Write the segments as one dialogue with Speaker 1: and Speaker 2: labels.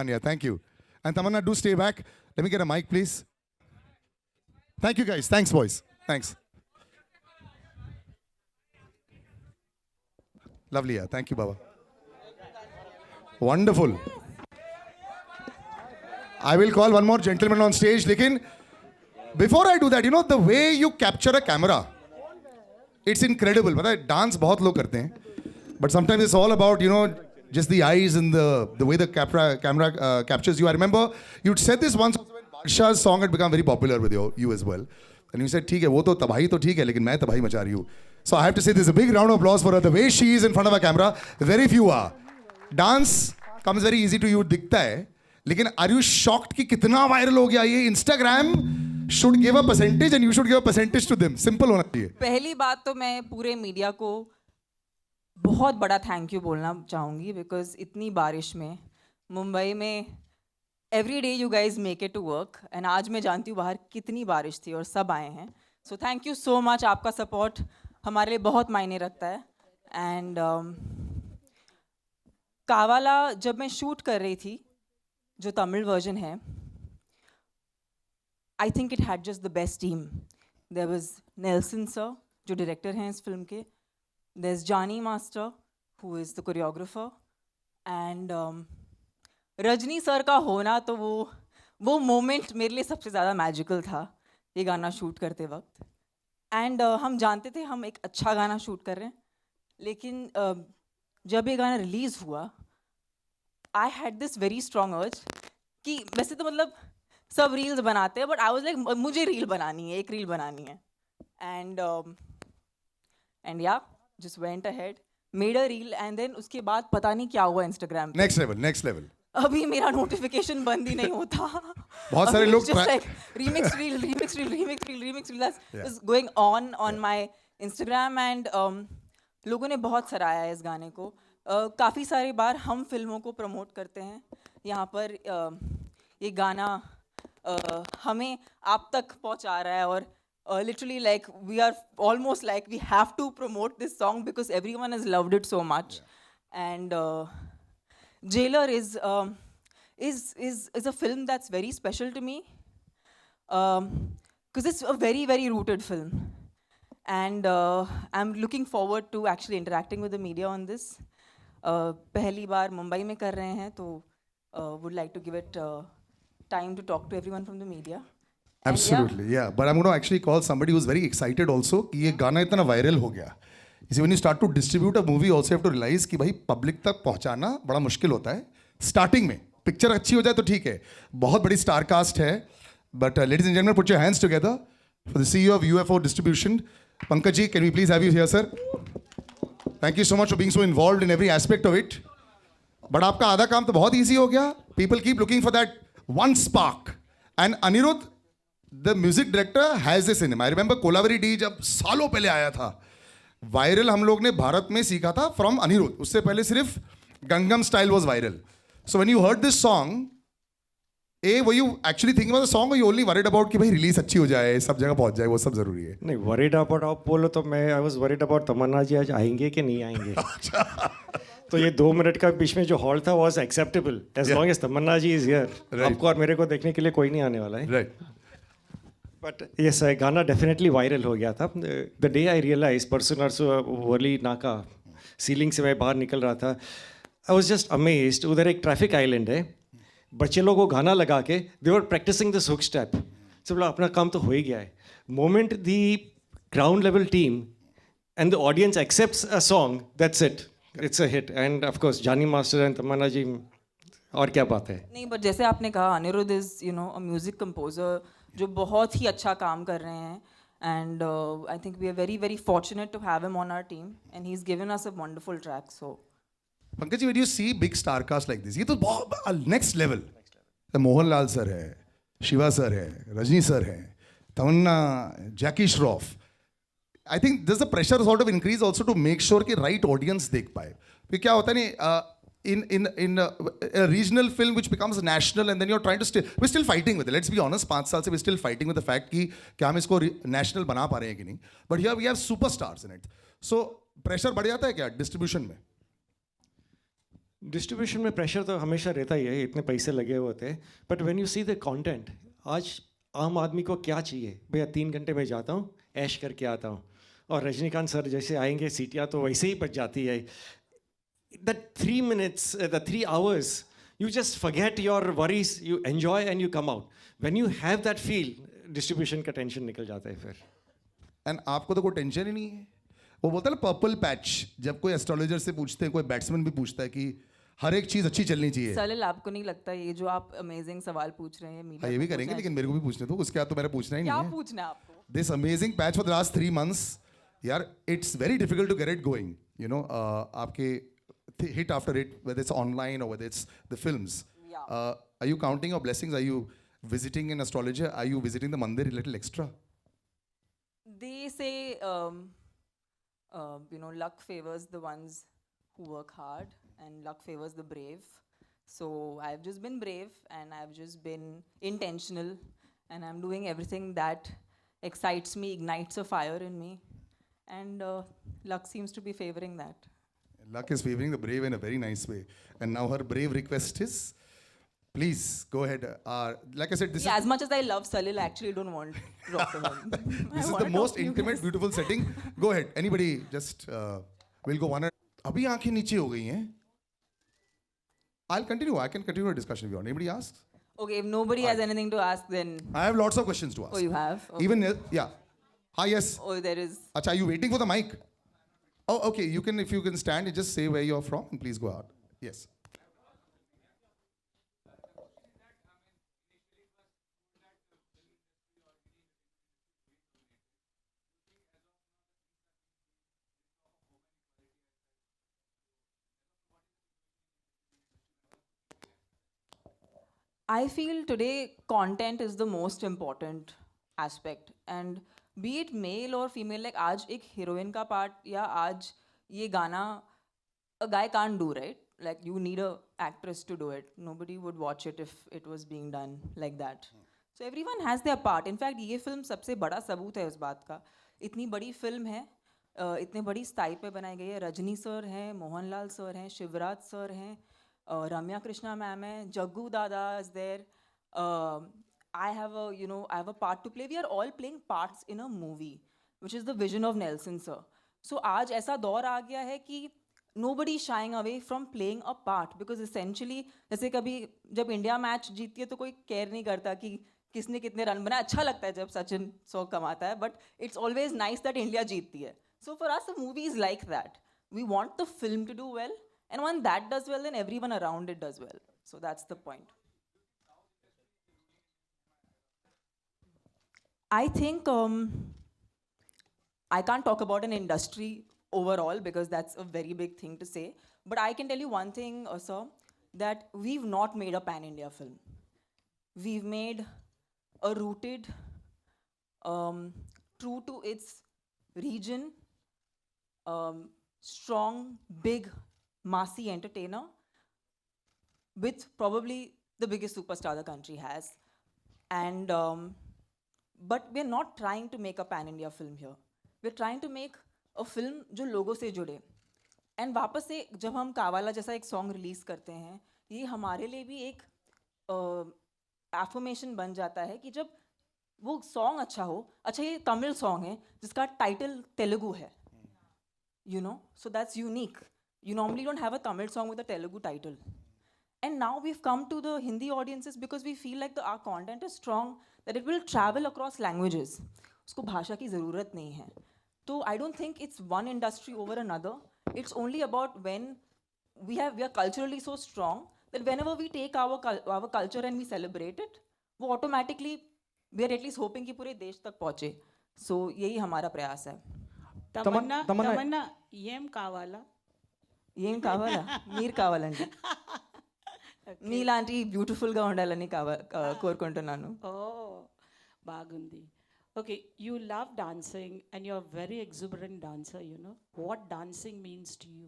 Speaker 1: Yeah, thank you. And Tamanna, do stay back. Let me get a mic, please. Thank you, guys. Thanks, boys. Thanks. Lovely, yeah. Thank you, Baba. Wonderful. I will call one more gentleman on stage. Lekin, before I do that, you know, the way you capture a camera, it's incredible. पता है, dance बहुत लोग करते हैं. But sometimes it's all about, you know, just the eyes and the way the camera captures you. I remember you'd said this once when Badshah's song had become very popular with you as well. And you said, ठीक है, वो तो तबाही तो ठीक है, लेकिन मैं तबाही मचा रही हूँ. So I have to say there's a big round of applause for her. The way she is in front of a camera, very few are. Dance comes very easy to you, दिखता है. लेकिन are you shocked कि कितना viral हो गया ये? Instagram should give a percentage and you should give a percentage to them. Simple होना चाहिए.
Speaker 2: पहली बात तो मैं पूरे मीडिया को बहुत बड़ा थैंक यू बोलना चाहूँगी बिकॉज इतनी बारिश में मुंबई में every day you guys make it to work and आज मैं जानती हूँ बाहर कितनी बारिश थी और सब आए हैं. So thank you so much. आपका सपोर्ट हमारे लिए बहुत मायने रखता है. एंड कावाला जब मैं शूट कर रही थी जो तमिल वर्जन है, I think it had just the best team. There was Nelson sir जो डायरेक्टर हैं इस फिल्म के, there's Johnny Master who is the choreographer and Rajni sir का होना तो वो मोमेंट मेरे लिए सबसे ज़्यादा मैजिकल था ये गाना शूट करते वक्त. एंड हम जानते थे हम एक अच्छा गाना शूट कर रहे हैं, लेकिन जब ये गाना रिलीज़ हुआ I had this very strong अर्ज कि वैसे तो मतलब सब रील्स बनाते हैं बट आई वाज लाइक मुझे रील बनानी है, एक रील बनानी है. एंड या just went ahead, made a reel and then उसके बाद पता नहीं क्या हुआ Instagram पे.
Speaker 1: Next level.
Speaker 2: अभी मेरा notification बंद ही नहीं होता.
Speaker 1: बहुत सारे लोग
Speaker 2: just like remix reel that's going on my Instagram and लोगों ने बहुत सराहा है इस गाने को. काफ़ी सारी बार हम फिल्मों को प्रमोट करते हैं यहाँ पर. ये गाना हमें आप तक पहुँचा रहा है और literally like we are almost like we have to promote this song because everyone has loved it so much. And Jailer is a film that's very special to me because it's a very very rooted film and I'm looking forward to actually interacting with the media on this. पहली बार मुंबई में कर रहे हैं तो would like to give it time to talk to everyone from the media.
Speaker 1: Absolutely, yeah. But I'm going to actually call somebody who's very excited also कि ये गाना इतना वायरल हो गया. इसी when you start to distribute a movie also you have to realize कि भाई public तक पहुंचाना बड़ा मुश्किल होता है. स्टार्टिंग में पिक्चर अच्छी हो जाए तो ठीक है, बहुत बड़ी स्टार कास्ट है. But ladies and gentlemen, put your hands together for the CEO of UFO Distribution. Pankaj ji, can we please have you here, sir? Thank you so much for being so involved in every aspect of it. But आपका आधा काम तो बहुत easy हो गया. People keep looking for that one spark. And Anirudh, the music director has this in him. I remember Kolaveri D जब सालों पहले आया था, वायरल हम लोग ने भारत में सीखा था from अनिरुद्ध. उससे पहले सिर्फ Gangnam style was viral. So when you heard this song, were you actually thinking about the song or you only worried about कि भाई रिलीज अच्छी हो जाए, सब जगह पहुंच जाए, वो सब जरूरी है?
Speaker 3: नहीं, worried about आप बोलो तो मैं I was worried about तमन्ना जी आज आएंगे कि नहीं आएंगे. तो ये 2 मिनट का बीच में जो हॉल था was acceptable as long as Tamannaah ji is here. आपको और मेरे को देखने के लिए कोई नहीं आने वाला है.
Speaker 1: Right.
Speaker 3: बट यस गाना डेफिनेटली वायरल हो गया था. द डे आई रियलाइज परसों नरसों वर्ली नाका सीलिंग से मैं बाहर निकल रहा था, आई वाज जस्ट अमेज्ड. उधर एक ट्रैफिक आइलैंड है, बच्चे लोग को गाना लगा के they were practising this hook step. सब लोग अपना काम तो हो ही गया है. Moment the ground level team and the audience accepts a song, that's it, it's a hit. And of course Jani master and Tamannaah ji, और क्या बात है.
Speaker 2: नहीं, बट जैसे आपने कहा Anirudh is you know a music composer जो बहुत ही अच्छा काम कर रहे हैं. And I think we are very very fortunate to have him on our team and he is given us a wonderful track. So
Speaker 1: Pankaj ji, when you see big star cast like this, ये तो बहुत next level. Mohanlal sir है, Shiva sir है, Rajni sir है, Tamannaah, Jackie Shroff. I think there's a pressure sort of increase also to make sure कि right audience देख पाए. क्योंकि क्या होता है नहीं, in a regional film which becomes national and then you're trying to we're still fighting with it. Let's be honest, 5 साल से we're still fighting with the fact कि क्या हम इसको national बना पा रहे हैं कि नहीं. But here we have superstars in it. So pressure बढ़ जाता है क्या डिस्ट्रीब्यूशन में?
Speaker 3: डिस्ट्रीब्यूशन में प्रेशर तो हमेशा रहता ही है, इतने पैसे लगे हुए होते हैं, but when you see the content, आज आम आदमी को क्या चाहिए? भैया 3 घंटे में जाता हूँ, ऐश करके आता हूँ, और रजनीकांत सर जैसे आएंगे सीटियाँ तो वैसे ही बच जाती है. The 3 minutes, the 3 hours, you just forget your worries, you enjoy and you come out. When you have that feel, distribution का टेंशन निकल जाता है फिर.
Speaker 1: एंड आपको तो कोई टेंशन ही नहीं है. वो बोलता है ना पर्पल पैच, जब कोई एस्ट्रोलॉजर से पूछते हैं, कोई बैट्समैन भी पूछता है कि हर एक चीज अच्छी चलनी चाहिए.
Speaker 2: सलिल, आपको नहीं लगता ये जो आप अमेजिंग सवाल पूछ रहे हैं
Speaker 1: हाँ,
Speaker 2: मीडिया
Speaker 1: ये भी करेंगे, लेकिन मेरे को भी पूछने दो. उसके बाद तो मेरा पूछना ही
Speaker 2: क्या
Speaker 1: नहीं है.
Speaker 2: पूछना है आपको?
Speaker 1: This amazing patch for the last 3 months, यार, it's very difficult to get it going. You know, आपके hit after hit, whether it's online or whether it's the films.
Speaker 2: Yeah.
Speaker 1: Are you counting your blessings? Are you visiting an astrologer? Are you visiting the mandir a little extra?
Speaker 2: They say, luck favors the ones who work hard, and luck favors the brave. So I've just been brave, and I've just been intentional, and I'm doing everything that excites me, ignites a fire in me, and luck seems to be favoring that.
Speaker 1: Luck is favoring the brave in a very nice way. And now her brave request is, please go ahead. Like I said, this
Speaker 2: Yeah, as much as I love Salil, I actually don't want to talk to him.
Speaker 1: this is the most intimate, beautiful setting. Go ahead. Anybody, just we'll go one. अभी आंखें नीचे हो गई हैं. I'll continue. I can continue a discussion if you want. Anybody asks?
Speaker 2: Okay, if nobody has anything to ask, then
Speaker 1: I have lots of questions to ask.
Speaker 2: oh, you have. Okay.
Speaker 1: Even yeah. Hi, yes.
Speaker 2: Oh, there is.
Speaker 1: Acha, are you waiting for the mic? Oh, okay. You can, if you can stand, just say where you're from and please go out. Yes.
Speaker 2: I feel today content is the most important aspect, and be it male or female, like आज एक heroine का part या आज ये गाना a guy can't do, right? Like you need a actress to do it. Nobody would watch it if it was being done like that. So everyone has their part. In fact, ये film सबसे बड़ा सबूत है उस बात का. इतनी बड़ी film है, इतने बड़ी स्थाई पे बनाई गई है. रजनी सर हैं, मोहनलाल सर हैं, शिवराज सर हैं, Ramya Krishna ma'am hai, Jaggu Dada is there. I have a part to play. We are all playing parts in a movie, which is the vision of Nelson sir. So आज ऐसा दौर आ गया है कि nobody shying away from playing a part, because essentially जैसे कभी जब India match जीतती है तो कोई केयर नहीं करता कि किसने कितने रन बनाए. अच्छा लगता है जब सचिन 100 कमाता है, but it's always nice that India जीतती है. So for us, a movie is like that. We want the film to do well. And when that does well, then everyone around it does well. So that's the point. I think I can't talk about an industry overall because that's a very big thing to say. But I can tell you one thing, sir, that we've not made a pan-India film. We've made a rooted, true to its region, strong, big, massy entertainer with probably the biggest superstar the country has. And but we're not trying to make a pan-India film here. We're trying to make a film जो लोगों से जुड़े. And वापस से जब हम कावाला जैसा एक सॉन्ग रिलीज करते हैं, ये हमारे लिए भी एक एफर्मेशन बन जाता है कि जब वो सॉन्ग अच्छा हो, अच्छा ये तमिल सॉन्ग है जिसका टाइटल तेलुगु है, you know, so that's unique. You normally don't have a Tamil song with a Telugu title. And now we've come to the Hindi audiences because we feel like our content is strong, that it will travel across languages. उसको भाषा की ज़रूरत नहीं है. So I don't think it's one industry over another. It's only about when we are culturally so strong that whenever we take our culture and we celebrate it, वो automatically we are at least hoping कि पूरे देश तक पहुँचे. So यही हमारा प्रयास है.
Speaker 4: తమన్నా ఏం కావాలా?
Speaker 2: ఏం కావాలా? మీరు కావాలండి. మీలాంటి బ్యూటిఫుల్గా ఉండాలని కోరుకుంటున్నాను.
Speaker 4: ఓ బాగుంది. Okay, you love dancing and you are very exuberant dancer. You know what dancing means to you?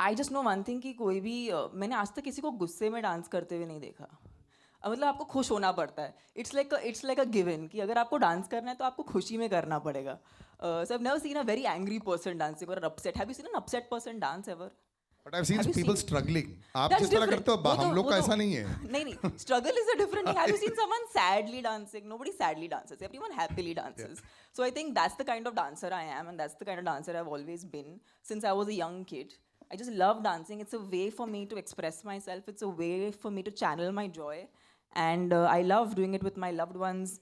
Speaker 2: I just know one thing कि कोई भी मैंने आज तक किसी को गुस्से में डांस करते हुए नहीं देखा. मतलब आपको खुश होना पड़ता है. It's like a given कि अगर आपको डांस करना है तो आपको खुशी में करना पड़ेगा. So I've never seen a very angry person dancing or an upset. Have you seen an upset person dance ever?
Speaker 1: But I've seen
Speaker 2: Have you
Speaker 1: people
Speaker 2: seen-
Speaker 1: struggling. आप
Speaker 2: That's
Speaker 1: जिस तरह
Speaker 2: different.
Speaker 1: करते हो
Speaker 2: वो
Speaker 1: हम
Speaker 2: तो-
Speaker 1: लोग
Speaker 2: वो
Speaker 1: का
Speaker 2: तो-
Speaker 1: ऐसा नहीं है.
Speaker 2: नहीं, struggle is a different thing. Have you seen someone sadly dancing? Nobody sadly dances. Everyone happily dances. So I think that's the kind of dancer I am, and that's the kind of dancer I've always been since I was a young kid. I just love dancing. It's a way for me to express myself. It's a way for me to channel my joy, and I love doing it with my loved ones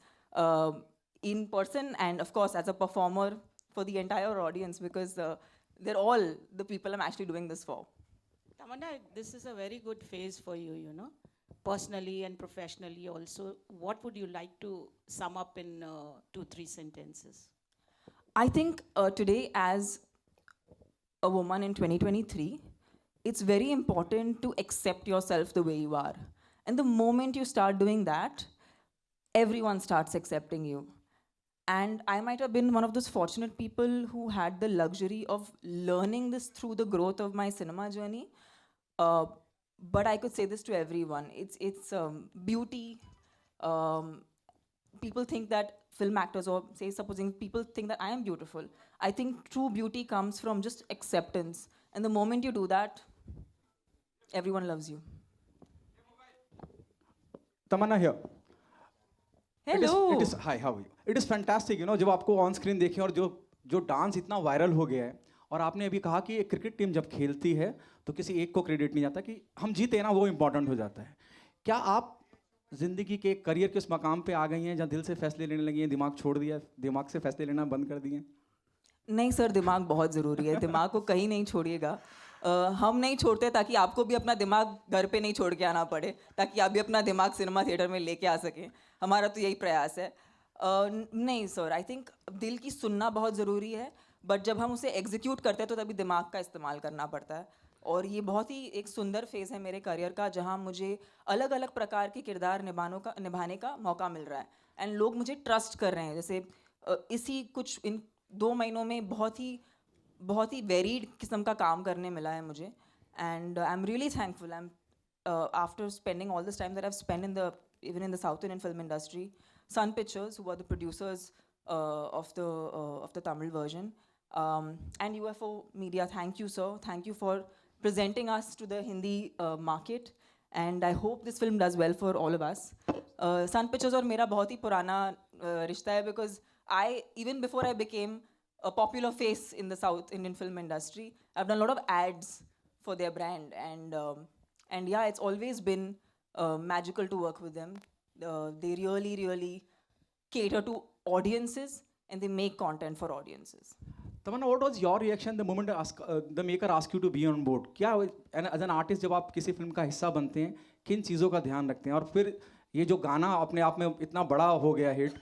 Speaker 2: in person, and of course as a performer for the entire audience because they're all the people I'm actually doing this for.
Speaker 4: Tamanna, this is a very good phase for you, you know, personally and professionally also. What would you like to sum up in 2-3 sentences?
Speaker 2: I think today, as a woman in 2023, it's very important to accept yourself the way you are. And the moment you start doing that, everyone starts accepting you. And I might have been one of those fortunate people who had the luxury of learning this through the growth of my cinema journey. But I could say this to everyone. It's beauty. People think that film actors, or say supposing people think that I am beautiful. I think true beauty comes from just acceptance. And the moment you do that, everyone loves you.
Speaker 5: Tamanna here.
Speaker 2: Hello.
Speaker 5: It is hi, how are you? It is fantastic, you know, जब आपको on screen देखें और जो dance इतना viral हो गया है, और आपने अभी कहा कि एक क्रिकेट टीम जब खेलती है तो किसी एक को क्रेडिट नहीं जाता, कि हम जीते ना वो इम्पोर्टेंट हो जाता है. क्या आप जिंदगी के करियर के उस मकाम पे आ गई हैं जहाँ दिल से फैसले लेने लगी हैं, दिमाग छोड़ दिया, दिमाग से फैसले लेना बंद कर दिए?
Speaker 2: नहीं सर, दिमाग बहुत ज़रूरी है. दिमाग को कहीं नहीं छोड़िएगा. हम नहीं छोड़ते ताकि आपको भी अपना दिमाग घर पे नहीं छोड़ के आना पड़े, ताकि आप भी अपना दिमाग सिनेमा थिएटर में लेके आ सकें. हमारा तो यही प्रयास है. नहीं सर, आई थिंक दिल की सुनना बहुत ज़रूरी है, बट जब हम उसे एग्जीक्यूट करते हैं तो तभी दिमाग का इस्तेमाल करना पड़ता है. और ये बहुत ही एक सुंदर फेज़ है मेरे करियर का, जहाँ मुझे अलग अलग प्रकार के किरदार निभाने का मौका मिल रहा है. एंड लोग मुझे ट्रस्ट कर रहे हैं. जैसे इसी कुछ इन 2 महीनों में बहुत ही वेरीड किस्म का काम करने मिला है मुझे. And I am really thankful. I am after spending all this time that I have spend even in the South Indian film industry, Sun Pictures, who are the producers of the Tamil version, and UFO Media, thank you sir, thank you for presenting us to the Hindi market, and I hope this film does well for all of us. Sun Pictures और मेरा बहुत ही पुराना रिश्ता है, because even before I became a popular face in the South Indian film industry, I've done a lot of ads for their brand, and yeah, it's always been magical to work with them. They really cater to audiences, and they make content for audiences.
Speaker 5: Tamanna, what was your reaction the moment the maker asked you to be on board? क्या as an artist जब आप किसी film का हिस्सा बनते हैं, किन चीज़ों का ध्यान रखते हैं? और फिर ये जो गाना अपने आप में इतना बड़ा हो गया हिट,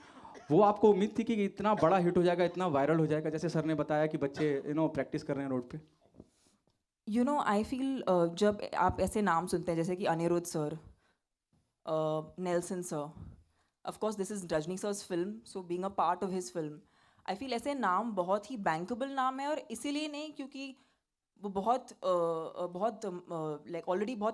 Speaker 5: वो आपको उम्मीद थी कि इतना बड़ा हिट हो जाएगा, इतना वायरल हो जाएगा, जैसे सर ने बताया कि बच्चे प्रैक्टिस कर रहे हैं रोड पे?
Speaker 2: You know, I feel जब आप ऐसे नाम सुनते हैं जैसे कि Anirudh sir, Nelson sir, of course this is Rajni sir's film, so being a part of his film, I feel ऐसे नाम बहुत ही bankable नाम है. और इसीलिए नहीं क्योंकि वो बहुत like already बहुत